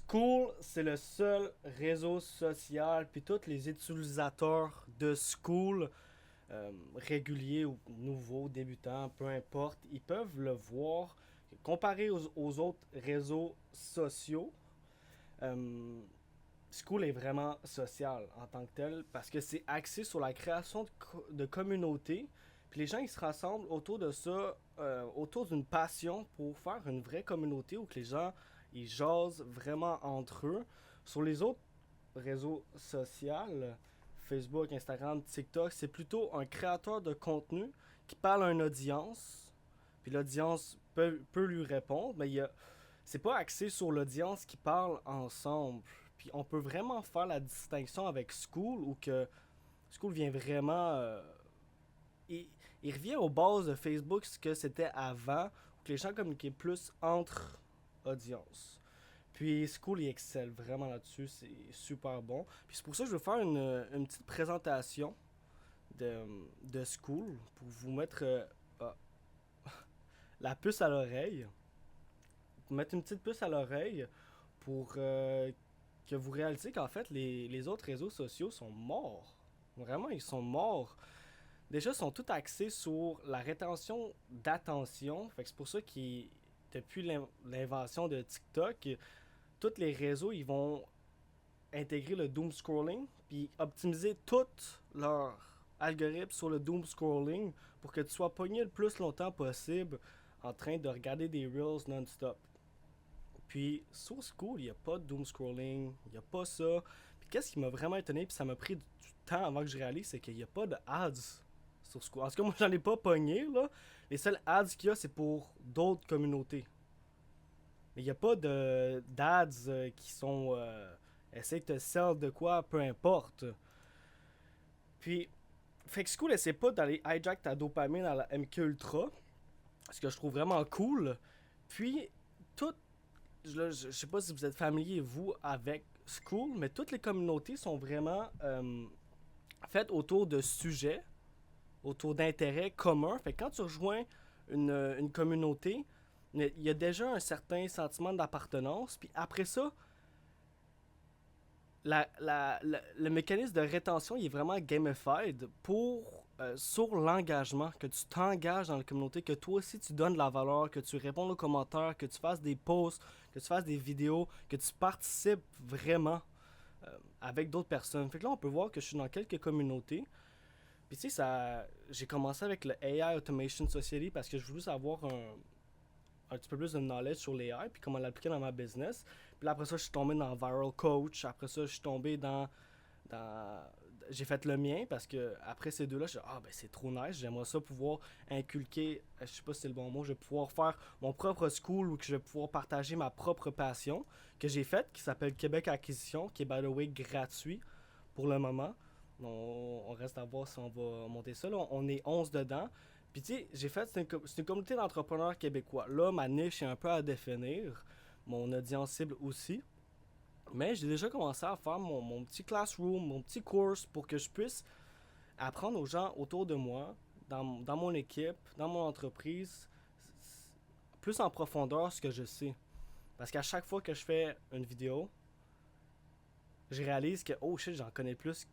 School, c'est le seul réseau social, puis tous les utilisateurs de School, réguliers ou nouveaux, débutants, peu importe, ils peuvent le voir. Comparé aux autres réseaux sociaux, euh, School est vraiment social en tant que tel parce que c'est axé sur la création de communautés. Puis les gens ils se rassemblent autour de ça, autour d'une passion pour faire une vraie communauté où que les gens ils jasent vraiment entre eux. Sur les autres réseaux sociaux, Facebook, Instagram, TikTok, c'est plutôt un créateur de contenu qui parle à une audience. Puis l'audience peut lui répondre, mais c'est pas axé sur l'audience qui parle ensemble. Puis on peut vraiment faire la distinction avec School où que School vient vraiment. Il, il revient aux bases de Facebook ce que c'était avant, où que les gens communiquaient plus entre audiences. Puis School, il excelle vraiment là-dessus, c'est super bon. Puis c'est pour ça que je veux faire une petite présentation de, de School pour vous mettre ah, la puce à l'oreille. Pour mettre une petite puce à l'oreille pour que vous réalisez qu'en fait, les autres réseaux sociaux sont morts. Vraiment, ils sont morts. Déjà, ils sont tous axés sur la rétention d'attention. Fait que c'est pour ça que depuis l'invention de TikTok, tous les réseaux, ils vont intégrer le doom scrolling, puis optimiser tout leur algorithme sur le doom scrolling pour que tu sois pogné le plus longtemps possible en train de regarder des reels non-stop. Puis, sur School, il n'y a pas de doom scrolling, il n'y a pas ça. Puis, qu'est-ce qui m'a vraiment étonné, puis ça m'a pris du temps avant que je réalise, c'est qu'il n'y a pas de ads sur School. En tout cas, moi, j'en ai pas pogné, là. Les seuls ads qu'il y a, c'est pour d'autres communautés. Mais il n'y a pas d'ads qui sont. Essaye de te sell de quoi, peu importe. Puis, fait que School essaie pas d'aller hijack ta dopamine à la MK Ultra, ce que je trouve vraiment cool. Puis, tout je sais pas si vous êtes familier, vous, avec School, mais toutes les communautés sont vraiment faites autour de sujets, autour d'intérêts communs. Fait que quand tu rejoins une communauté, il y a déjà un certain sentiment d'appartenance. Puis après ça, le mécanisme de rétention il est vraiment gamified pour sur l'engagement, que tu t'engages dans la communauté, que toi aussi tu donnes de la valeur, que tu réponds aux commentaires, que tu fasses des posts, que tu fasses des vidéos, que tu participes vraiment avec d'autres personnes. Fait que là, on peut voir que je suis dans quelques communautés. Puis tu sais, j'ai commencé avec le AI Automation Society parce que je voulais savoir un petit peu plus de knowledge sur l'AI puis comment l'appliquer dans ma business. Puis là, après ça, je suis tombé dans Viral Coach. Après ça, je suis tombé dans j'ai fait le mien parce que après ces deux-là, je suis ah ben c'est trop nice, j'aimerais ça pouvoir inculquer, je sais pas si c'est le bon mot, je vais pouvoir faire mon propre school ou que je vais pouvoir partager ma propre passion que j'ai faite qui s'appelle Québec Acquisition, qui est by the way gratuit pour le moment. On reste à voir si on va monter ça. Là, on est 11 dedans. Puis tu sais, c'est une communauté d'entrepreneurs québécois. Là, ma niche est un peu à définir. Mon audience cible aussi. Mais j'ai déjà commencé à faire mon petit classroom, mon petit course pour que je puisse apprendre aux gens autour de moi, dans mon équipe, dans mon entreprise, plus en profondeur ce que je sais. Parce qu'à chaque fois que je fais une vidéo, je réalise que, oh shit, j'en connais plus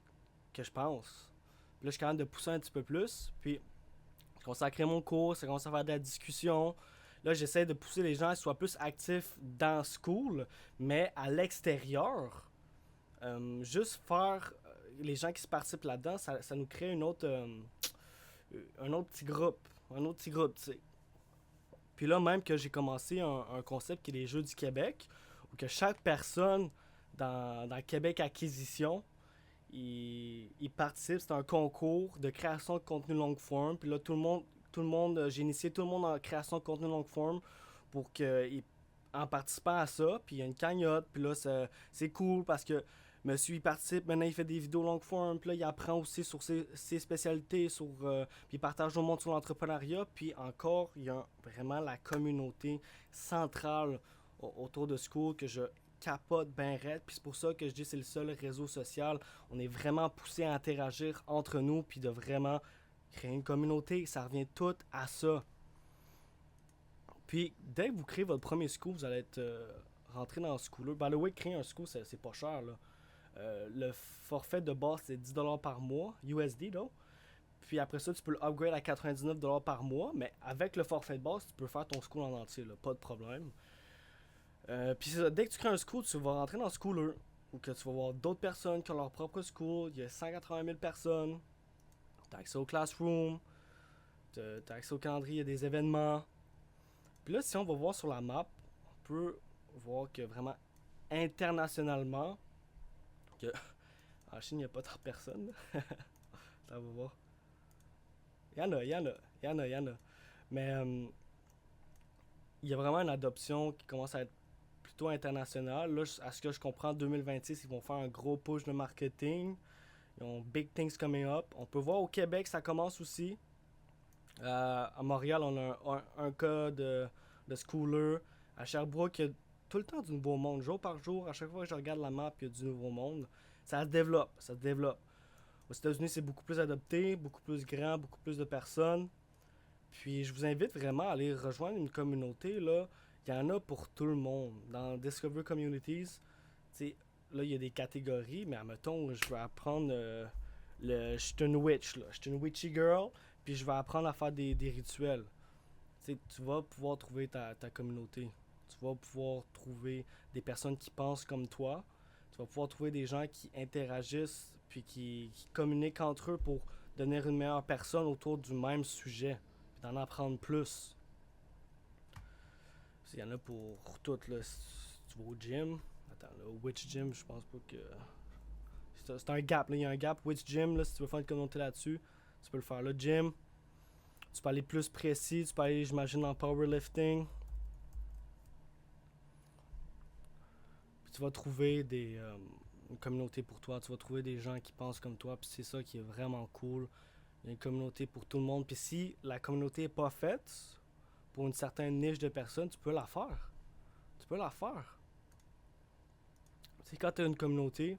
que je pense. Puis là, je suis capable de pousser un petit peu plus. Puis, je commence à créer mon cours, ça commence à faire de la discussion. Là, j'essaie de pousser les gens à soient plus actifs dans School, mais à l'extérieur. Juste faire les gens qui se participent là-dedans, ça nous crée un autre petit groupe. Un autre petit groupe, tu sais. Puis là, même que j'ai commencé un concept qui est les Jeux du Québec, où que chaque personne dans Québec Acquisition, il participe. C'est un concours de création de contenu long form. Puis là, j'ai initié tout le monde en création de contenu long form pour que, en participant à ça, puis il y a une cagnotte. Puis là, c'est cool parce que monsieur, il participe. Maintenant, il fait des vidéos long form. Puis là, il apprend aussi sur ses spécialités. Puis il partage au monde sur l'entrepreneuriat. Puis encore, il y a vraiment la communauté centrale autour de School que je capote ben raide. Puis c'est pour ça que je dis que c'est le seul réseau social. On est vraiment poussé à interagir entre nous. Puis de vraiment créer une communauté. Ça revient tout à ça. Puis dès que vous créez votre premier school, vous allez être rentrer dans le schooler. By the way, créer un school, c'est pas cher, là. Le forfait de base, c'est 10$ par mois, USD, donc. Puis après ça, tu peux le upgrade à 99$ par mois, mais avec le forfait de base, tu peux faire ton school en entier, là, pas de problème. Puis c'est ça, dès que tu crées un school, tu vas rentrer dans le schooler, ou que tu vas voir d'autres personnes qui ont leur propre school, il y a 180 000 personnes, tu as accès au classroom, tu as accès au calendrier, il y a des événements. Puis là, si on va voir sur la map, on peut voir que vraiment internationalement, que en Chine, il n'y a pas tant de personnes. On va voir. Il y en a. Mais il y a vraiment une adoption qui commence à être plutôt internationale. Là, à ce que je comprends, en 2026, ils vont faire un gros push de marketing. Ils ont big things coming up. On peut voir au Québec, ça commence aussi. À Montréal, on a un cas de schooler. À Sherbrooke, il y a tout le temps du nouveau monde. Jour par jour, à chaque fois que je regarde la map, il y a du nouveau monde. Ça se développe, ça se développe. Aux États-Unis, c'est beaucoup plus adopté, beaucoup plus grand, beaucoup plus de personnes. Puis je vous invite vraiment à aller rejoindre une communauté. Là. Il y en a pour tout le monde. Dans Discover Communities, là, il y a des catégories, mais admettons, je vais apprendre je suis une witch, là. Je suis une witchy girl, puis je vais apprendre à faire des rituels. Tu vas pouvoir trouver ta communauté. Tu vas pouvoir trouver des personnes qui pensent comme toi. Tu vas pouvoir trouver des gens qui interagissent puis qui communiquent entre eux pour devenir une meilleure personne autour du même sujet, puis d'en apprendre plus. Il y en a pour tout, là. Si tu vas au gym, attends, là, au Witch Gym, je pense pas que. C'est un gap, là. Il y a un gap. Witch Gym, là, si tu veux faire une communauté là-dessus, tu peux le faire. Le gym, tu peux aller plus précis, tu peux aller, j'imagine, en powerlifting. Puis tu vas trouver une communauté pour toi, tu vas trouver des gens qui pensent comme toi, puis c'est ça qui est vraiment cool. Il y a une communauté pour tout le monde. Puis si la communauté n'est pas faite pour une certaine niche de personnes, tu peux la faire. Tu peux la faire. Tu sais, quand tu as une communauté,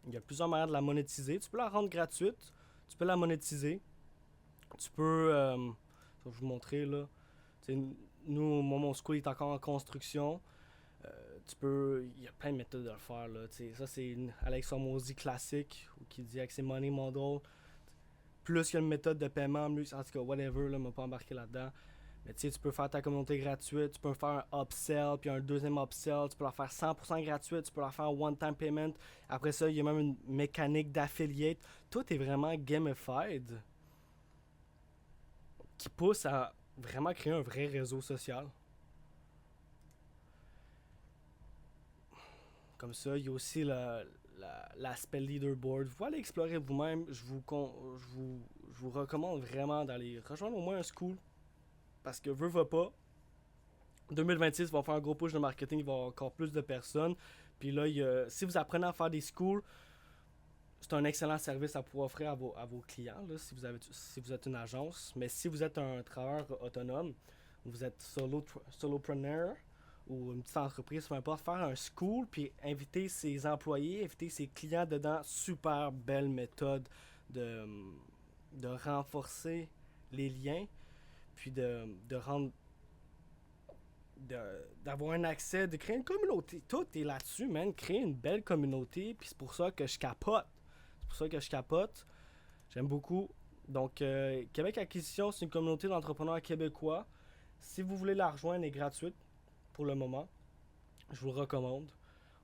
il y a plusieurs manières de la monétiser. Tu peux la rendre gratuite, tu peux la monétiser. Tu peux, je vais vous montrer là. T'sais, nous, mon school est encore en construction. Il y a plein de méthodes de le faire là. Ça c'est une Alex Hormozy classique qui dit avec ses money model. Plus il y a une méthode de paiement, mieux, en tout cas whatever, là, ne m'a pas embarqué là-dedans. Mais tu peux faire ta communauté gratuite, tu peux faire un upsell, puis un deuxième upsell, tu peux la faire 100% gratuite, tu peux la faire one-time payment. Après ça, il y a même une mécanique d'affiliate. Tout est vraiment gamified, qui pousse à vraiment créer un vrai réseau social. Comme ça, il y a aussi l'aspect leaderboard. Vous pouvez aller explorer vous-même. Je vous recommande vraiment d'aller rejoindre au moins un school. Parce que veut pas. 2026 va faire un gros push de marketing, il va y avoir encore plus de personnes. Puis là, si vous apprenez à faire des schools, c'est un excellent service à pouvoir offrir à vos clients, là, si vous êtes une agence. Mais si vous êtes un travailleur autonome, vous êtes solopreneur ou une petite entreprise, peu importe, faire un school, puis inviter ses employés, inviter ses clients dedans, super belle méthode de, de renforcer les liens, puis de rendre d'avoir un accès, de créer une communauté. Tout est là-dessus, man. Créer une belle communauté, puis c'est pour ça que je capote. C'est pour ça que je capote. J'aime beaucoup. Donc, Québec Acquisition, c'est une communauté d'entrepreneurs québécois. Si vous voulez la rejoindre, elle est gratuite pour le moment. Je vous le recommande.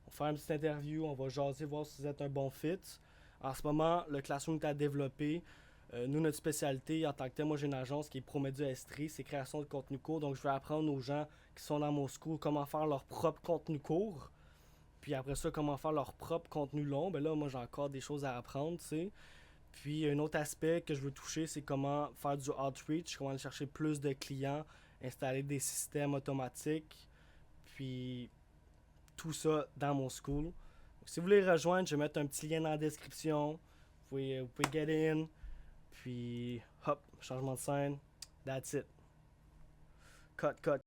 On va faire une petite interview, on va jaser, voir si vous êtes un bon fit. En ce moment, le classroom est à développer. Nous, notre spécialité en tant que tel, moi j'ai une agence qui est Promedia Estrie, c'est création de contenu court. Donc je vais apprendre aux gens qui sont dans mon school comment faire leur propre contenu court. Puis après ça, comment faire leur propre contenu long. Ben là, moi j'ai encore des choses à apprendre, tu sais. Puis un autre aspect que je veux toucher, c'est comment faire du outreach, comment aller chercher plus de clients, installer des systèmes automatiques. Puis tout ça dans mon school. Donc, si vous voulez rejoindre, je vais mettre un petit lien dans la description. Vous pouvez get in. Puis, hop, changement de scène. That's it. Cut, cut.